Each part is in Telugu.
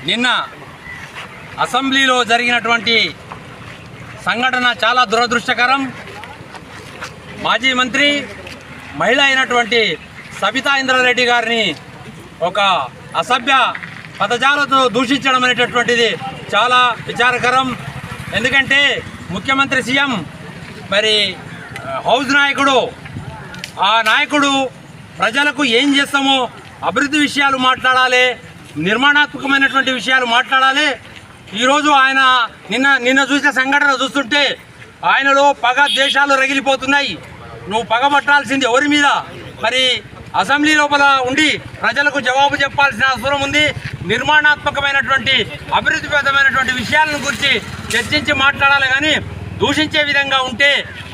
నిన్న అసెంబ్లీలో జరిగినటువంటి సంఘటన చాలా దురదృష్టకరం. మాజీ మంత్రి మహిళ అయినటువంటి సబితా ఇంద్రారెడ్డి గారిని ఒక అసభ్య పదజాలతో దూషించడం అనేటటువంటిది చాలా విచారకరం. ఎందుకంటే ముఖ్యమంత్రి సీఎం మరి హౌస్ నాయకుడు, ఆ నాయకుడు ప్రజలకు ఏం చేస్తామో అభివృద్ధి విషయాలు మాట్లాడాలి, నిర్మాణాత్మకమైనటువంటి విషయాలు మాట్లాడాలి. ఈరోజు ఆయన నిన్న చూసిన సంఘటన చూస్తుంటే ఆయనలో పగ దేశాలు రగిలిపోతున్నాయి. నువ్వు పగబట్టాల్సింది ఎవరి మీద? మరి అసెంబ్లీ లోపల ఉండి ప్రజలకు జవాబు చెప్పాల్సిన అవసరం ఉంది. నిర్మాణాత్మకమైనటువంటి అభివృద్ధిపరమైనటువంటి విషయాలను గురించి చర్చించి మాట్లాడాలి. కానీ దూషించే విధంగా ఉంటే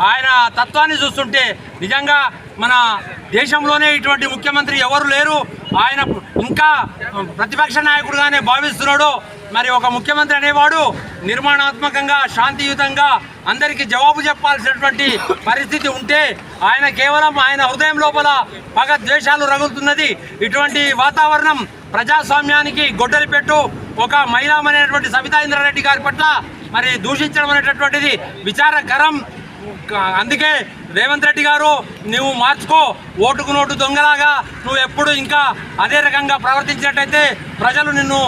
ఆయన తత్వాన్ని చూస్తుంటే నిజంగా మన దేశంలోనే ఇటువంటి ముఖ్యమంత్రి ఎవరు లేరు. ఆయన ఇంకా ప్రతిపక్ష నాయకుడుగానే భావిస్తున్నాడు. మరి ఒక ముఖ్యమంత్రి అనేవాడు నిర్మాణాత్మకంగా శాంతియుతంగా అందరికీ జవాబు చెప్పాల్సినటువంటి పరిస్థితి ఉంటే ఆయన కేవలం ఆయన హృదయం లోపల పగ ద్వేషాలు రగులుతున్నది. ఇటువంటి వాతావరణం ప్రజాస్వామ్యానికి గొడ్డలి పెట్టు. ఒక మహిళమైనటువంటి సబితా ఇంద్రారెడ్డి గారి పట్ల మరి దూషించడం అనేటటువంటిది విచారకరం. అందుకే రేవంత్ రెడ్డి గారు నువ్వు మార్చుకో. ఓటుకు నోటు దొంగలాగా నువ్వు ఎప్పుడు ఇంకా అదే రకంగా ప్రవర్తించినట్టయితే ప్రజలు నిన్ను